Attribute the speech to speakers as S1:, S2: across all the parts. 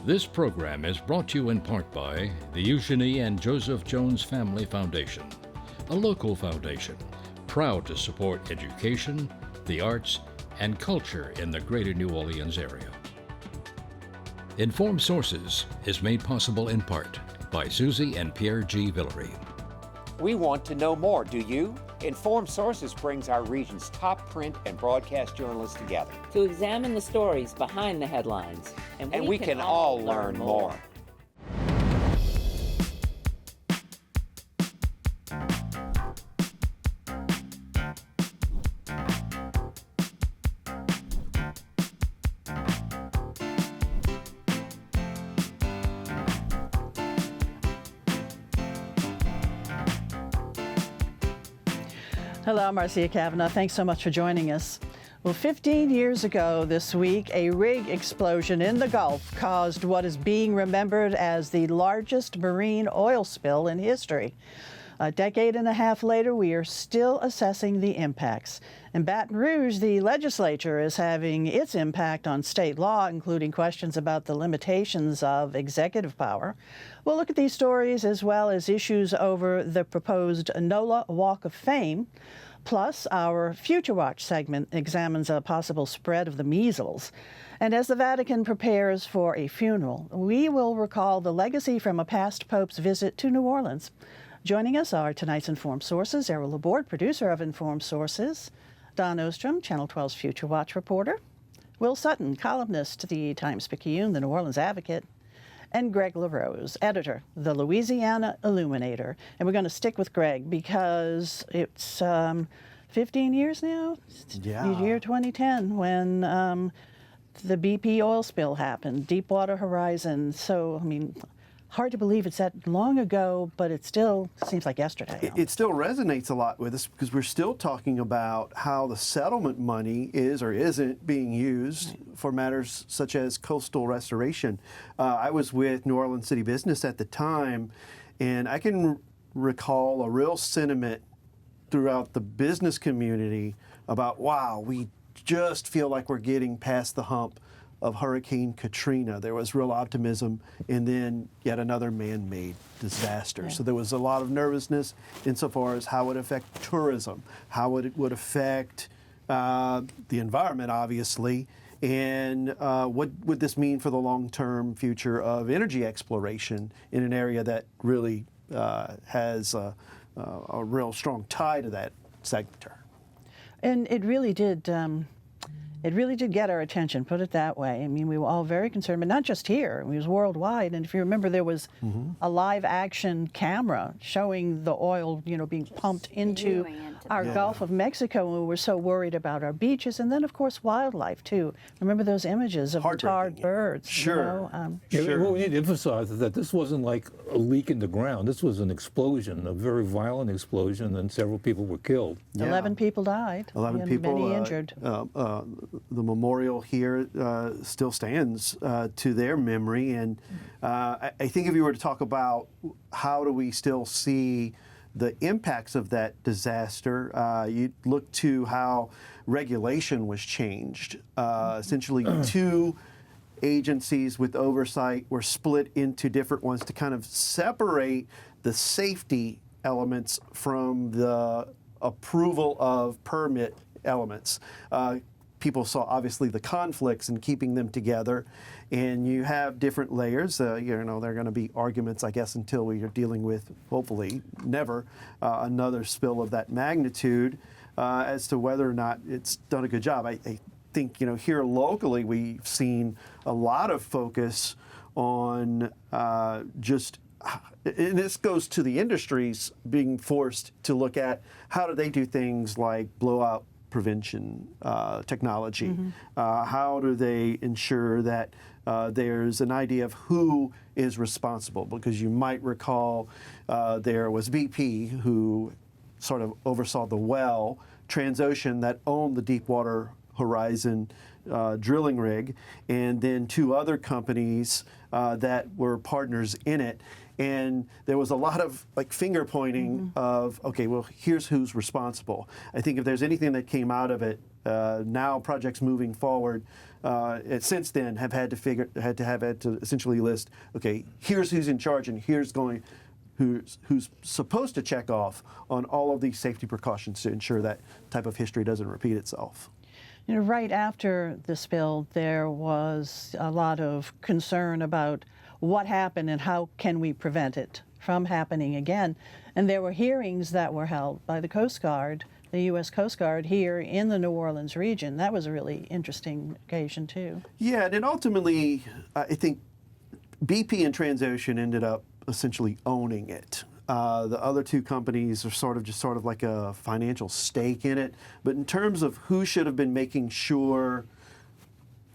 S1: This program is brought to you in part by the Eugenie and Joseph Jones Family Foundation, a local foundation proud to support education, the arts, and culture in the greater New Orleans area. Informed Sources is made possible in part by Susie and Pierre G. Villery.
S2: We want to know more, do you? Informed Sources brings our region's top print and broadcast journalists together.
S3: To examine the stories behind the headlines.
S2: And we can all learn more.
S4: Hello, I'm Marcia Cavanaugh. Thanks so much for joining us. Well, 15 years ago this week, a rig explosion in the Gulf caused what is being remembered as the largest marine oil spill in history. A decade and a half later, we are still assessing the impacts. In Baton Rouge, the legislature is having its impact on state law, including questions about the limitations of executive power. We'll look at these stories as well as issues over the proposed NOLA Walk of Fame. Plus, our Future Watch segment examines a possible spread of the measles. And as the Vatican prepares for a funeral, we will recall the legacy from a past pope's visit to New Orleans. Joining us are tonight's Informed Sources, Errol Laborde, producer of Informed Sources, Don Ostrom, Channel 12's Future Watch reporter, Will Sutton, columnist, the Times-Picayune, the New Orleans Advocate, and Greg LaRose, editor, the Louisiana Illuminator. And we're going to stick with Greg because it's 15 years now?
S5: Yeah.
S4: Year 2010 when the BP oil spill happened, Deepwater Horizon. So, I mean, hard to believe it's that long ago, but it still seems like yesterday.
S5: It still resonates a lot with us because we're still talking about how the settlement money is or isn't being used for matters such as coastal restoration. I was with New Orleans City Business at the time, and I can recall a real sentiment throughout the business community about, wow, we just feel like we're getting past the hump of Hurricane Katrina. There was real optimism, and then yet another man-made disaster. Yeah. So there was a lot of nervousness insofar as how it would affect tourism, how it would affect the environment, obviously, and what would this mean for the long-term future of energy exploration in an area that really has a real strong tie to that sector.
S4: And it really did. It really did get our attention, put it that way. I mean, we were all very concerned, but not just here. It was worldwide. And if you remember, there was a live action camera showing the oil, being pumped into our Gulf of Mexico, and we were so worried about our beaches. And then, of course, wildlife, too. Remember those images of the tarred birds?
S5: Sure.
S6: Sure. What we need to emphasize is that this wasn't like a leak in the ground. This was an explosion, a very violent explosion, and several people were killed.
S4: Yeah. 11 people died.
S5: 11 people.
S4: Many injured.
S5: The memorial here still stands to their memory. And I think if you were to talk about how do we still see the impacts of that disaster, you look to how regulation was changed. Essentially, two agencies with oversight were split into different ones to kind of separate the safety elements from the approval of permit elements. People saw obviously the conflicts in keeping them together, and you have different layers. There are going to be arguments, I guess, until we are dealing with, hopefully, never another spill of that magnitude as to whether or not it's done a good job. I think, here locally we've seen a lot of focus on and this goes to the industries being forced to look at how do they do things like blowout prevention technology. How do they ensure that there's an idea of who is responsible? Because you might recall there was BP who sort of oversaw the well, Transocean that owned the Deepwater Horizon drilling rig, and then two other companies that were partners in it. And there was a lot of finger pointing of, okay, well, here's who's responsible. I think if there's anything that came out of it now projects moving forward since then have had to essentially list, okay, here's who's in charge and who's supposed to check off on all of these safety precautions to ensure that type of history doesn't repeat itself.
S4: You know, right after the spill, there was a lot of concern about what happened and how can we prevent it from happening again. And there were hearings that were held by the Coast Guard, the U.S. Coast Guard here in the New Orleans region. That was a really interesting occasion too. Yeah,
S5: and ultimately, I think BP and Transocean ended up essentially owning it. The other two companies are sort of like a financial stake in it. But in terms of who should have been making sure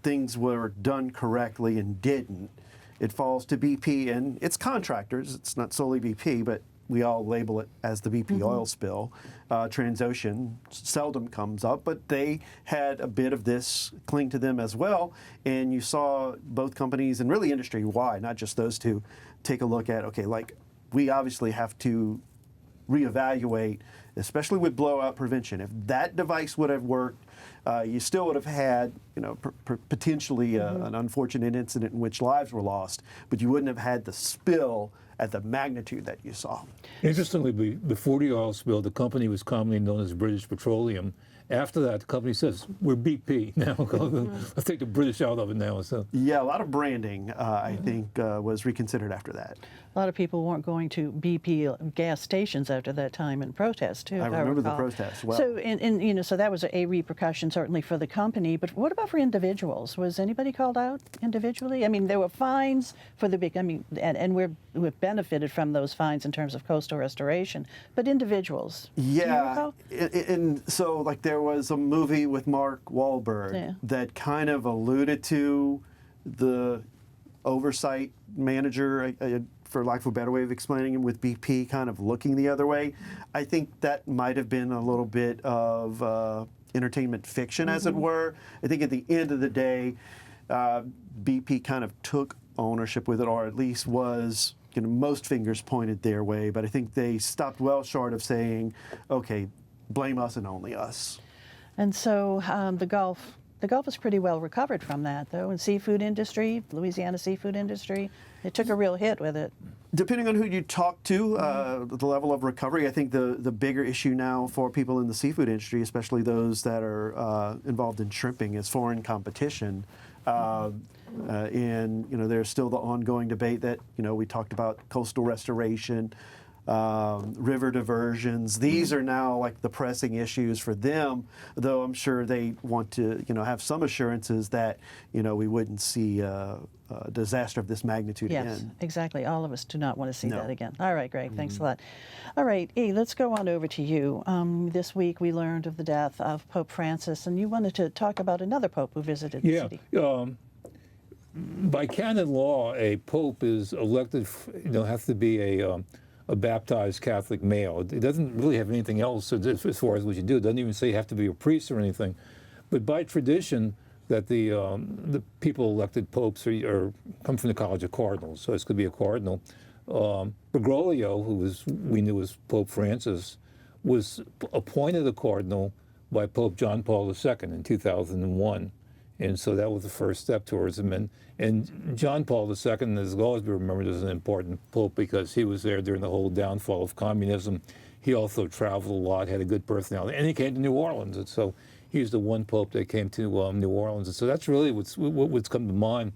S5: things were done correctly and didn't, it falls to BP and its contractors. It's not solely BP, but we all label it as the BP oil spill. Transocean seldom comes up, but they had a bit of this cling to them as well. And you saw both companies, and really industry-wide, not just those two, take a look at, okay, like, we obviously have to reevaluate, especially with blowout prevention. If that device would have worked, you still would have had, potentially an unfortunate incident in which lives were lost, but you wouldn't have had the spill at the magnitude that you saw.
S6: Interestingly, before the oil spill, the company was commonly known as British Petroleum. After that, the company says, we're BP now. Let's take the British out of it now. So.
S5: Yeah, a lot of branding, I think, was reconsidered after that.
S4: A lot of people weren't going to BP gas stations after that time in protest, too.
S5: I remember the protests well.
S4: So, so that was a repercussion, certainly, for the company. But what about for individuals? Was anybody called out individually? I mean, there were fines for the big, and we've benefited from those fines in terms of coastal restoration. But individuals, do you recall?
S5: And so, like, there was a movie with Mark Wahlberg that kind of alluded to the oversight manager, for lack of a better way of explaining him, with BP kind of looking the other way. I think that might have been a little bit of entertainment fiction, as it were. I think at the end of the day, BP kind of took ownership with it, or at least was, most fingers pointed their way. But I think they stopped well short of saying, okay, blame us and only us.
S4: And so the Gulf is pretty well recovered from that, though. And seafood industry, Louisiana seafood industry, it took a real hit with it.
S5: Depending on who you talk to, the level of recovery, I think the bigger issue now for people in the seafood industry, especially those that are involved in shrimping, is foreign competition. And there's still the ongoing debate that we talked about, coastal restoration, river diversions. These are now like the pressing issues for them, though I'm sure they want to have some assurances that we wouldn't see a disaster of this magnitude again.
S4: Yes, exactly. All of us do not want to see that again. All right, Greg, thanks a lot. All right, E, let's go on over to you. This week we learned of the death of Pope Francis, and you wanted to talk about another pope who visited the city.
S6: By canon law, a pope is elected, has to be a baptized Catholic male. It doesn't really have anything else as far as what you do. It doesn't even say you have to be a priest or anything. But by tradition, that the people elected popes come from the College of Cardinals, so this could be a cardinal. Bergoglio, who we knew as Pope Francis, was appointed a cardinal by Pope John Paul II in 2001. And so that was the first step towards him. And John Paul II has always been remembered as an important pope because he was there during the whole downfall of communism. He also traveled a lot, had a good personality, and he came to New Orleans. And so he's the one pope that came to New Orleans. And so that's really what's come to mind.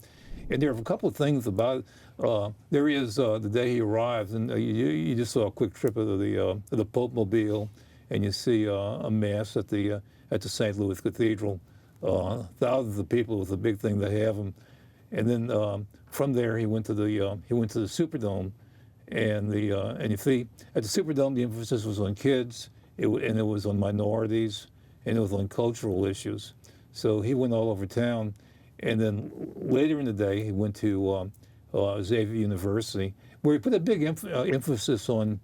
S6: And there are a couple of things about there he is the day he arrives, and you just saw a quick trip of the Pope Mobile, and you see a mass at the St. Louis Cathedral. Thousands of people. It was a big thing to have him. And then from there he went to the Superdome, and you see at the Superdome the emphasis was on kids, and it was on minorities, and it was on cultural issues. So he went all over town, and then later in the day he went to Xavier University, where he put a big emphasis on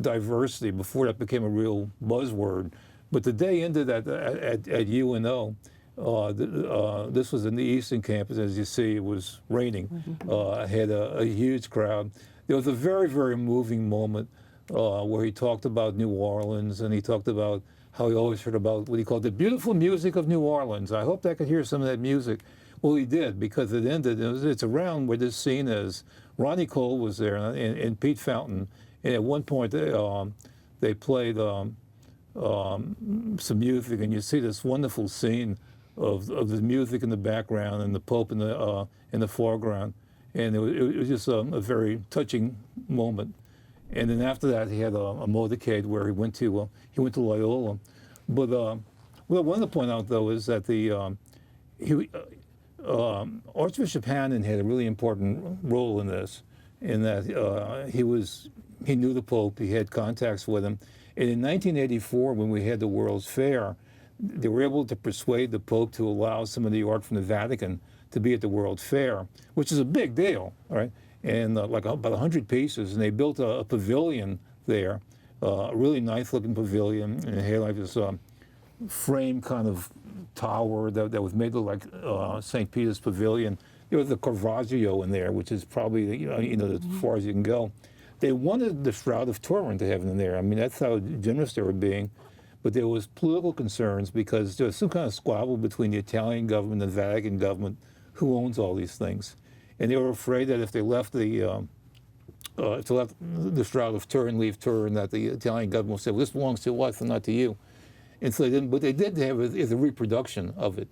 S6: diversity before that became a real buzzword. But the day ended at UNO. This was in the Eastern Campus. As you see, it was raining. Had a huge crowd. There was a very, very moving moment where he talked about New Orleans, and he talked about how he always heard about what he called the beautiful music of New Orleans. I hoped I could hear some of that music. Well, he did, because it ended. It's around where this scene is. Ronnie Cole was there, and Pete Fountain. And at one point, they played some music, and you see this wonderful scene of the music in the background and the Pope in the foreground. And it was just a very touching moment. And then after that, he had a motorcade where he went to Loyola. But what I wanted to point out, though, is that Archbishop Hannon had a really important role in this, in that he knew the Pope, he had contacts with him. And in 1984, when we had the World's Fair, they were able to persuade the Pope to allow some of the art from the Vatican to be at the World's Fair, which is a big deal, all right? And like about 100 pieces, and they built a pavilion there, a really nice-looking pavilion, and it had like this frame kind of tower that was made to look like St. Peter's Pavilion. There was a Caravaggio in there, which is probably as far as you can go. They wanted the Shroud of Turin to have it in there. I mean, that's how generous they were being. But there was political concerns because there was some kind of squabble between the Italian government and the Vatican government, who owns all these things. And they were afraid that if they left the Shroud of Turin, leave Turin, that the Italian government would say, well, this belongs to us and not to you. And so they didn't, but they did have is a reproduction of it,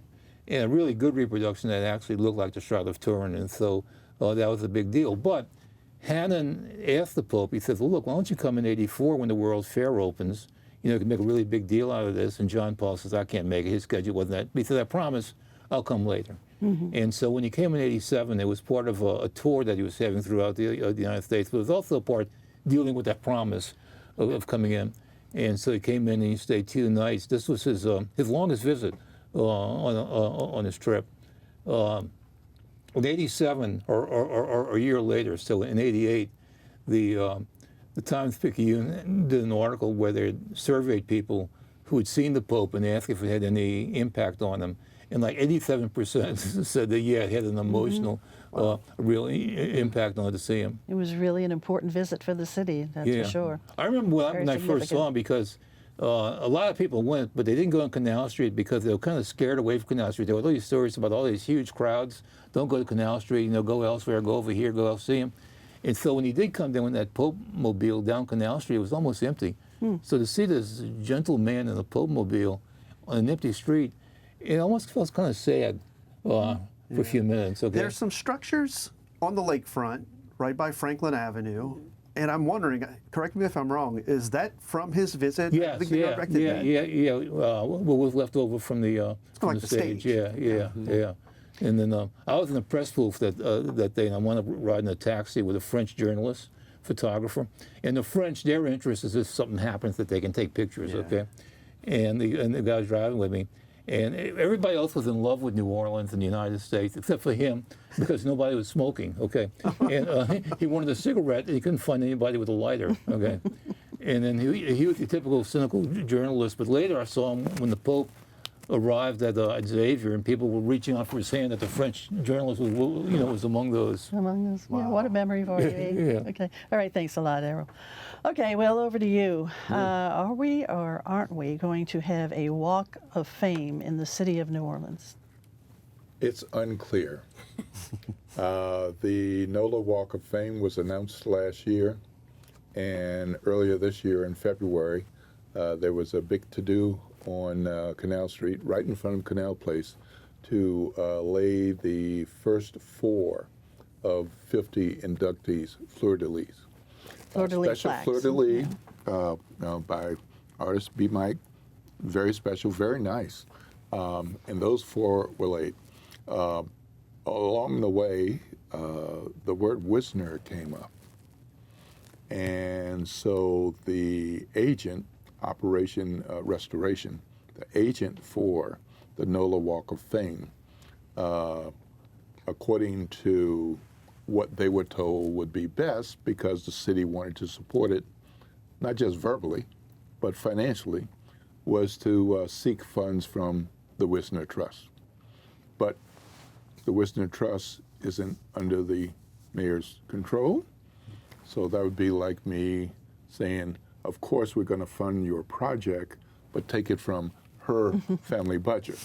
S6: and a really good reproduction that actually looked like the Shroud of Turin, and so that was a big deal. But Hannon asked the Pope, he says, well, look, why don't you come in '84 when the World's Fair opens? You can make a really big deal out of this. And John Paul says, I can't make it. His schedule wasn't that. But he said, I promise I'll come later. Mm-hmm. And so when he came in '87, it was part of a tour that he was having throughout the United States, but it was also a part dealing with that promise of coming in. And so he came in and he stayed 2 nights. This was his longest visit on his trip. In '87, or a year later, so in '88, the Times-Picayune did an article where they surveyed people who had seen the Pope and asked if it had any impact on them. And like 87% said that, yeah, it had an emotional, real impact on it to see him.
S4: It was really an important visit for the city, that's for sure.
S6: I remember when I first saw him, because a lot of people went, but they didn't go on Canal Street because they were kind of scared away from Canal Street. There were all these stories about all these huge crowds. Don't go to Canal Street, go elsewhere, go over here, go see him. And so when he did come down in that Pope mobile down Canal Street, it was almost empty. So to see this gentle man in a Pope mobile on an empty street, it almost felt kind of sad for a few minutes. Okay.
S5: There's some structures on the lakefront, right by Franklin Avenue, and I'm wondering, correct me if I'm wrong, is that from his visit?
S6: Yes, yeah. What was left over from the stage. Yeah. And then I was in the press booth that day, and I wound up riding a taxi with a French journalist, photographer. And the French, their interest is if something happens that they can take pictures, okay? And the guy was driving with me. And everybody else was in love with New Orleans and the United States, except for him, because nobody was smoking, okay? And he wanted a cigarette, and he couldn't find anybody with a lighter, okay? And then he was a typical cynical journalist, but later I saw him when the Pope arrived at Xavier, and people were reaching out for his hand, that the French journalist was among those.
S4: Among those. Wow. Yeah, what a memory for you. Okay. All right, thanks a lot, Errol. Okay, well, over to you. Are we or aren't we going to have a Walk of Fame in the city of New Orleans?
S7: It's unclear. The NOLA Walk of Fame was announced last year, and earlier this year in February, there was a big to-do on Canal Street, right in front of Canal Place, to lay the first 4 of 50 inductees fleur-de-lis. Special fleur-de-lis by artist B. Mike, very special, very nice. And those 4 were laid. Along the way, the word Wisner came up. And so the agent, Operation Restoration, the agent for the NOLA Walk of Fame, according to what they were told would be best, because the city wanted to support it, not just verbally, but financially, was to seek funds from the Wisner Trust. But the Wisner Trust isn't under the mayor's control, so that would be like me saying, of course we're going to fund your project, but take it from her family budget.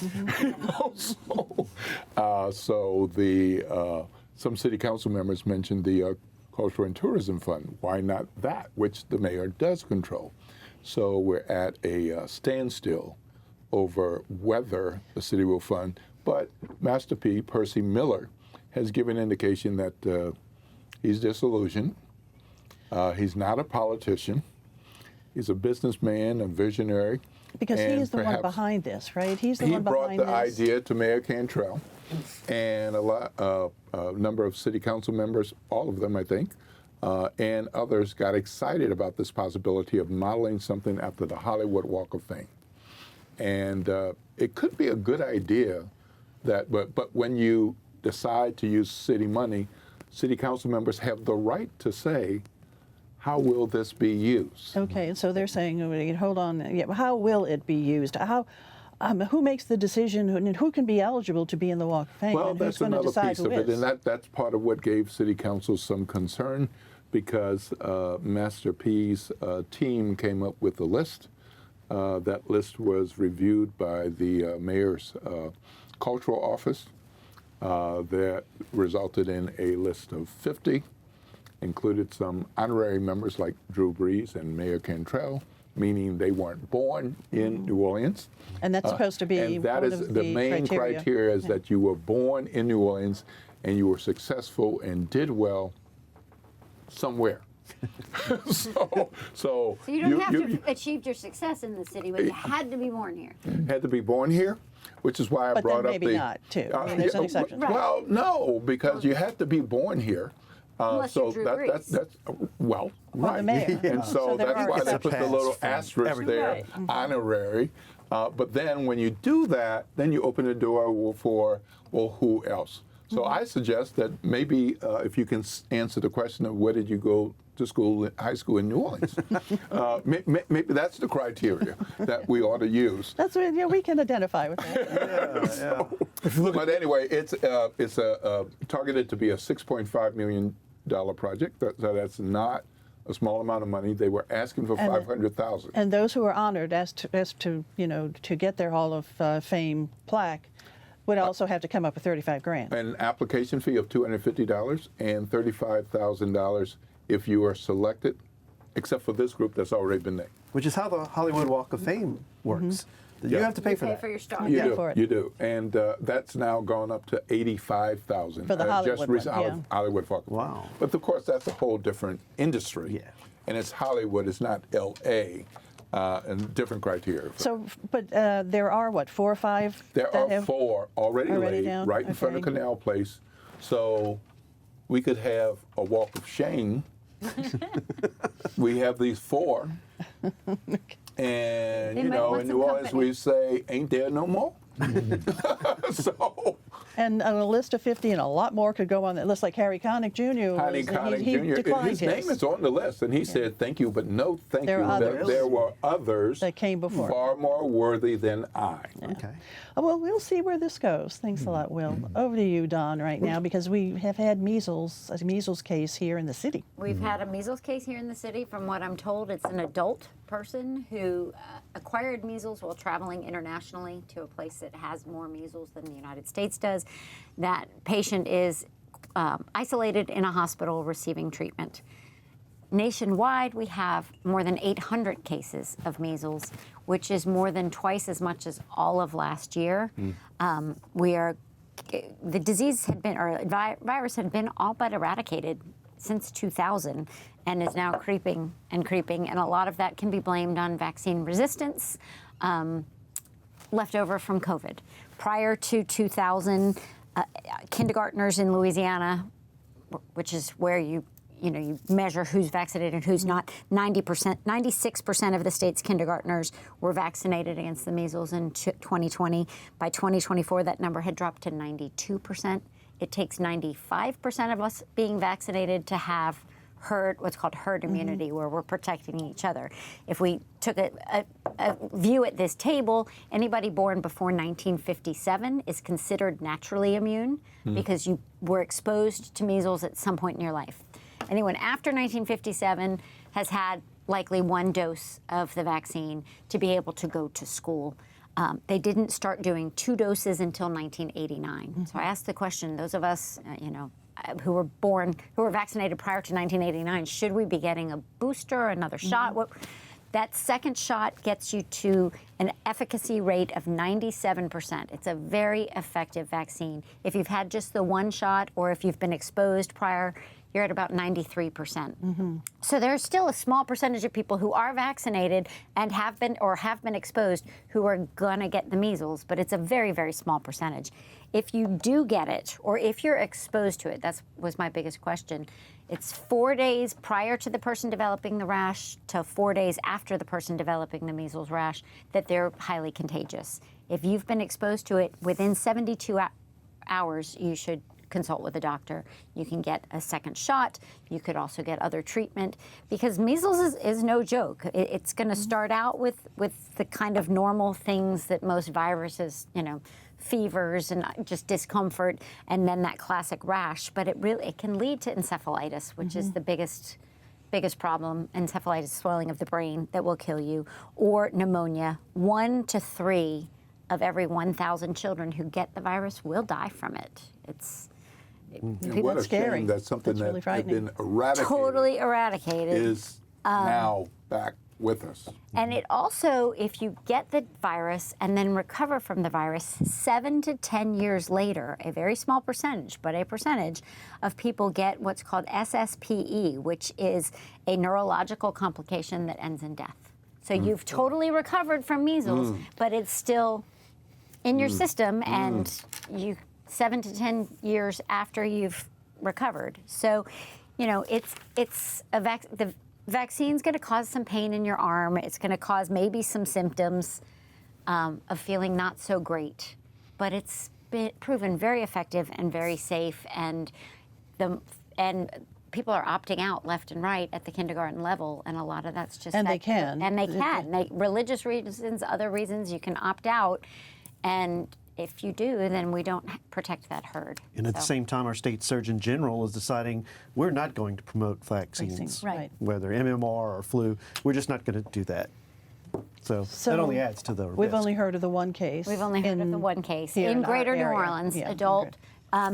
S7: So some city council members mentioned the Cultural and Tourism Fund. Why not that, which the mayor does control? So we're at a standstill over whether the city will fund. But Master P, Percy Miller, has given indication that he's disillusioned. He's not a politician. He's a businessman, a visionary.
S4: Because he is the one behind this, right? He's the one behind this.
S7: He brought the idea to Mayor Cantrell, and a number of city council members, all of them, I think, and others got excited about this possibility of modeling something after the Hollywood Walk of Fame. And it could be a good idea, but when you decide to use city money, city council members have the right to say, how will this be used?
S4: Okay, and so they're saying, hold on, yeah, how will it be used? Who makes the decision, and who can be eligible to be in the Walk of Fame?
S7: Well,
S4: and
S7: that's
S4: who's
S7: another piece of it,
S4: is?
S7: and that's part of what gave city council some concern, because Master P's team came up with a list. That list was reviewed by the mayor's cultural office. That resulted in a list of 50, included some honorary members like Drew Brees and Mayor Cantrell, meaning they weren't born in New Orleans.
S4: And that's supposed to be
S7: and that
S4: one
S7: is
S4: of
S7: the main criteria is that you were born in New Orleans and you were successful and did well somewhere. So
S8: you don't have to have achieved your success in the city, but you had to be born here.
S7: Had to be born here, which is why I brought up
S4: maybe not, too. I mean, there's an exception.
S8: Right.
S7: Well, no, because you have to be born here.
S8: Unless
S7: So
S8: you're Drew
S7: that's
S8: Brees.
S7: right.
S4: the mayor.
S7: And so
S4: So there
S7: that's
S4: are
S7: why they put the little
S5: exceptions from
S7: asterisk there,
S4: Right.
S7: honorary. But then when you do that, then you open the door for, well, who else? So I suggest that maybe if you can answer the question of where did you go to school, high school in New Orleans, maybe that's the criteria that we ought to use.
S4: That's what, we can identify with that.
S7: But anyway, it's targeted to be a $6.5 million project. So that's not a small amount of money. They were asking for $500,000.
S4: And those who are honored as to get their Hall of Fame plaque would also have to come up with $35,000.
S7: An application fee of $250 and $35,000 if you are selected, except for this group that's already been named.
S5: Which is how the Hollywood Walk of Fame works. You have to pay for that.
S8: For your star.
S7: You do. And that's now gone up to $85,000.
S4: For the Hollywood one,
S7: Hollywood Walk of Fame.
S5: Wow.
S7: But of course, that's a whole different industry.
S5: Yeah.
S7: And it's Hollywood, it's not L.A., and different criteria.
S4: So, but there are, 4 or 5?
S7: There are 4 already laid
S4: down?
S7: right in front of
S4: Okay.
S7: Canal Place. So we could have a walk of shame. We have these 4. And,
S8: They
S7: you
S8: might
S7: know,
S8: want
S7: in
S8: some
S7: New Orleans
S8: company.
S7: we say, ain't there no more? So,
S4: And a list of 50 and a lot more could go on that list, like Harry Connick Jr.
S7: Honey Connick
S4: he
S7: Jr.,
S4: declined
S7: his name is on the list, and he said, thank you, but no thank
S4: There
S7: you.
S4: are others.
S7: There were others
S4: that came before.
S7: far more worthy than I.
S5: Okay.
S4: Oh, well, we'll see where this goes. Thanks a lot, Will. Over to you, Don, right now, because we have had a measles case here in the city.
S8: We've had a measles case here in the city. From what I'm told, it's an adult person who acquired measles while traveling internationally to a place that has more measles than the United States does. That patient is isolated in a hospital receiving treatment. Nationwide, we have more than 800 cases of measles, which is more than twice as much as all of last year. The disease had been, or virus had been all but eradicated since 2000 and is now creeping, and a lot of that can be blamed on vaccine resistance left over from COVID. Prior to 2000, kindergartners in Louisiana, which is where you measure who's vaccinated and who's not, 96% of the state's kindergartners were vaccinated against the measles in 2020. By 2024, that number had dropped to 92%. It takes 95% of us being vaccinated to have what's called herd immunity, where we're protecting each other. If we took a view at this table, anybody born before 1957 is considered naturally immune because you were exposed to measles at some point in your life. Anyone after 1957 has had likely 1 dose of the vaccine to be able to go to school. They didn't start doing 2 doses until 1989. So I asked the question, those of us, who were vaccinated prior to 1989, should we be getting a booster or another shot? That second shot gets you to an efficacy rate of 97%. It's a very effective vaccine. If you've had just the 1 shot or if you've been exposed prior, you're at about 93%. So there's still a small percentage of people who are vaccinated and have been exposed who are gonna get the measles, but it's a very, very small percentage. If you do get it, or if you're exposed to it, that was my biggest question. It's 4 days prior to the person developing the rash to 4 days after the person developing the measles rash that they're highly contagious. If you've been exposed to it within 72 hours, you should consult with a doctor. You can get a second shot. You could also get other treatment, because measles is no joke. It's going to start out with the kind of normal things that most viruses, fevers and just discomfort, and then that classic rash. But it can lead to encephalitis, which is the biggest problem. Encephalitis, swelling of the brain that will kill you, or pneumonia. 1 to 3 of every 1,000 children who get the virus will die from it.
S7: And what a
S4: scary.
S7: shame that something
S4: That's really
S7: that had been eradicated
S8: Totally eradicated.
S7: is now back with us.
S8: And it also, if you get the virus and then recover from the virus, 7 to 10 years later, a very small percentage, but a percentage of people get what's called SSPE, which is a neurological complication that ends in death. So you've totally recovered from measles, but it's still in your system, and 7 to 10 years after you've recovered. So, the vaccine's going to cause some pain in your arm. It's going to cause maybe some symptoms of feeling not so great, but it's been proven very effective and very safe, and people are opting out left and right at the kindergarten level, and a lot of that's just
S4: they can.
S8: Religious reasons, other reasons, you can opt out, and if you do, then we don't protect that herd.
S5: And at the same time, our state surgeon general is deciding we're not going to promote vaccines,
S8: Right.
S5: whether MMR or flu. We're just not going to do that. So that only adds to the
S4: We've
S5: risk.
S4: only heard of the one case.
S8: We've only heard of the one case
S4: here
S8: in
S4: in our
S8: Greater New
S4: area.
S8: Orleans,
S4: Yeah,
S8: adult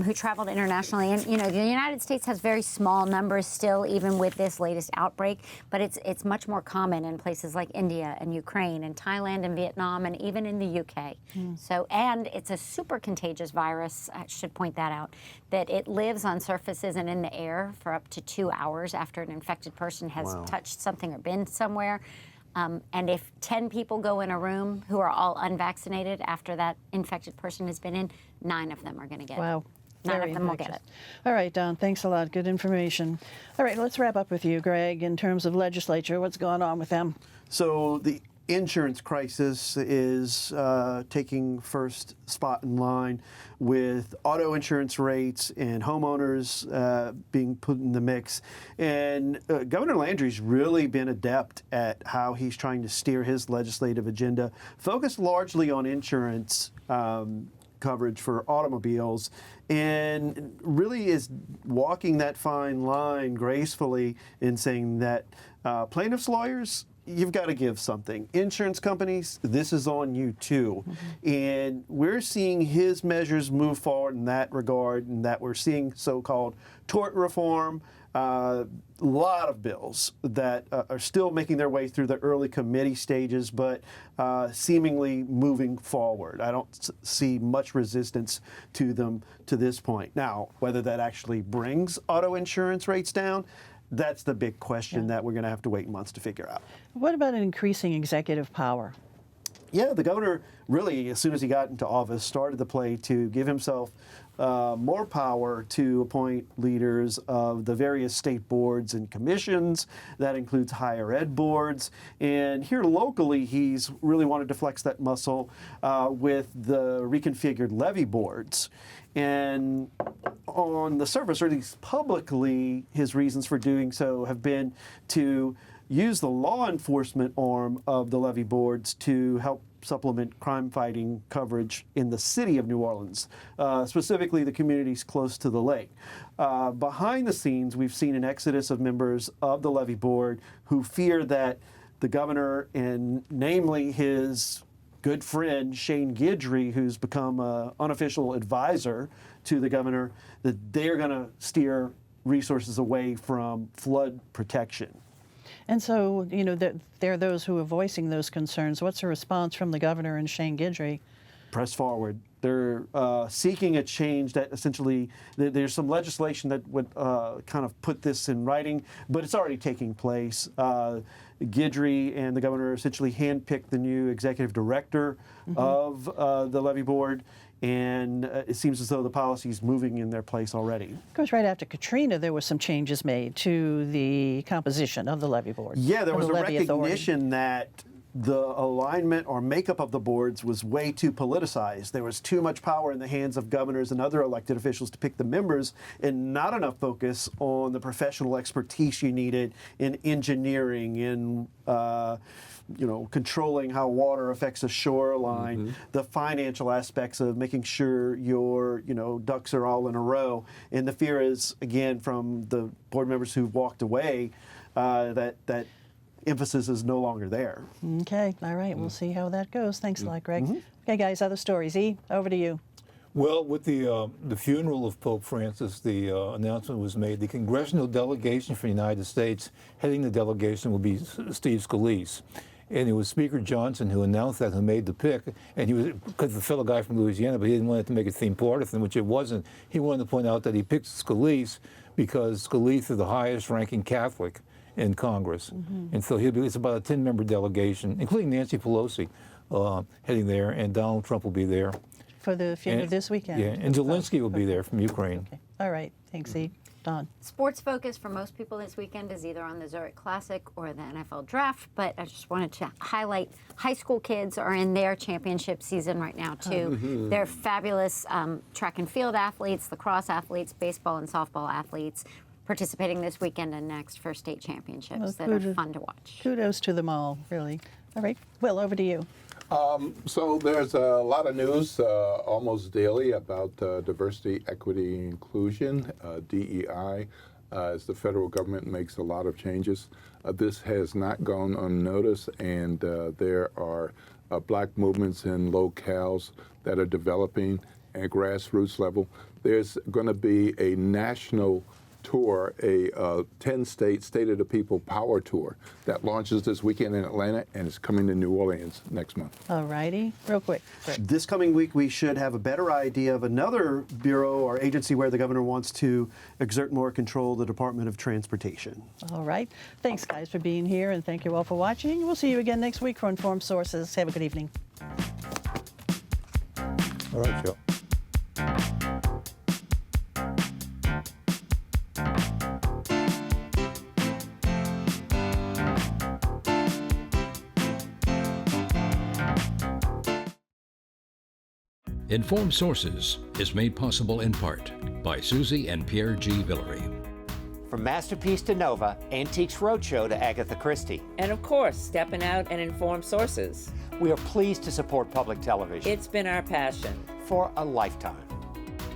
S8: who traveled internationally. And the United States has very small numbers still, even with this latest outbreak. But it's much more common in places like India and Ukraine and Thailand and Vietnam and even in the UK. So, and it's a super contagious virus. I should point that out. That it lives on surfaces and in the air for up to 2 hours after an infected person has touched something or been somewhere. And if 10 people go in a room who are all unvaccinated after that infected person has been in, 9 of them are going to get it. 9
S4: Very
S8: of them will get
S4: infectious.
S8: it.
S4: All right, Don, thanks a lot. Good information. All right, let's wrap up with you, Greg, in terms of legislature. What's going on with them?
S5: So the insurance crisis is taking first spot in line, with auto insurance rates and homeowners being put in the mix. And Governor Landry's really been adept at how he's trying to steer his legislative agenda, focused largely on insurance coverage for automobiles, and really is walking that fine line gracefully in saying that plaintiffs' lawyers, you've got to give something. Insurance companies, this is on you too. And we're seeing his measures move forward in that regard, and that we're seeing so-called tort reform, a lot of bills that are still making their way through the early committee stages, but seemingly moving forward. I don't see much resistance to them to this point. Now, whether that actually brings auto insurance rates down, that's the big question that we're going to have to wait months to figure out.
S4: What about an increasing executive power?
S5: Yeah, the governor really, as soon as he got into office, started the play to give himself more power to appoint leaders of the various state boards and commissions. That includes higher ed boards. And here locally, he's really wanted to flex that muscle with the reconfigured levy boards. And on the surface, or at least publicly, his reasons for doing so have been to use the law enforcement arm of the levy boards to help supplement crime-fighting coverage in the city of New Orleans, specifically the communities close to the lake. Behind the scenes, we've seen an exodus of members of the levee board who fear that the governor, and namely his good friend Shane Guidry, who's become an unofficial advisor to the governor, that they're going to steer resources away from flood protection.
S4: And so, you know, there are those who are voicing those concerns. What's the response from the governor and Shane Guidry? Press
S5: forward. They're seeking a change that essentially, there's some legislation that would kind of put this in writing, but it's already taking place. Guidry and the governor essentially handpicked the new executive director of the levee board, and it seems as though the policy is moving in their place already. Of course, right after Katrina, there were some changes made to the composition of the levee board. Yeah, there was a recognition that the alignment or makeup of the boards was way too politicized. There was too much power in the hands of governors and other elected officials to pick the members, and not enough focus on the professional expertise you needed in engineering, in controlling how water affects a shoreline, the financial aspects of making sure your ducks are all in a row. And the fear is, again, from the board members who've walked away, that emphasis is no longer there. Okay, all right, we'll see how that goes. Thanks a lot, Greg. Okay, guys, other stories. E, over to you.
S6: Well, with the funeral of Pope Francis, the announcement was made. The congressional delegation for the United States, heading the delegation will be Steve Scalise. And it was Speaker Johnson who announced that, who made the pick. And he was, because the fellow guy from Louisiana, but he didn't want it to make it seem partisan, which it wasn't. He wanted to point out that he picked Scalise because Scalise is the highest ranking Catholic in Congress. And so it's about a 10-member delegation, including Nancy Pelosi heading there, and Donald Trump will be there.
S4: For the funeral this weekend?
S6: Yeah, and Zelensky will be there from Ukraine.
S4: Okay. All right, thanks, E. Don.
S8: Sports focus for most people this weekend is either on the Zurich Classic or the NFL Draft, but I just wanted to highlight high school kids are in their championship season right now, too. They're fabulous track and field athletes, lacrosse athletes, baseball and softball athletes, participating this weekend and next for state championships that are fun to watch.
S4: Kudos to them all, really. All right, Will, over to you.
S7: So there's a lot of news almost daily about diversity, equity, and inclusion, DEI, as the federal government makes a lot of changes. This has not gone unnoticed, and there are black movements in locales that are developing at grassroots level. There's going to be a national tour, a 10-state State of the People Power Tour that launches this weekend in Atlanta and is coming to New Orleans next month.
S4: All righty, real quick.
S5: This coming week, we should have a better idea of another bureau or agency where the governor wants to exert more control, the Department of Transportation.
S4: All right. Thanks, guys, for being here, and thank you all for watching. We'll see you again next week for Informed Sources. Have a good evening.
S6: All right, Joe.
S1: Informed Sources is made possible in part by Susie and Pierre G. Villery.
S2: From Masterpiece to Nova, Antiques Roadshow to Agatha Christie.
S3: And of course, stepping out and Informed Sources.
S2: We are pleased to support public television.
S3: It's been our passion.
S2: For a lifetime.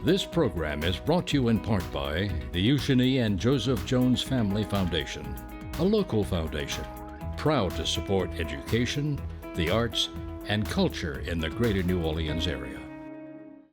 S1: This program is brought to you in part by the Eugenie and Joseph Jones Family Foundation, a local foundation, proud to support education, the arts, and culture in the greater New Orleans area.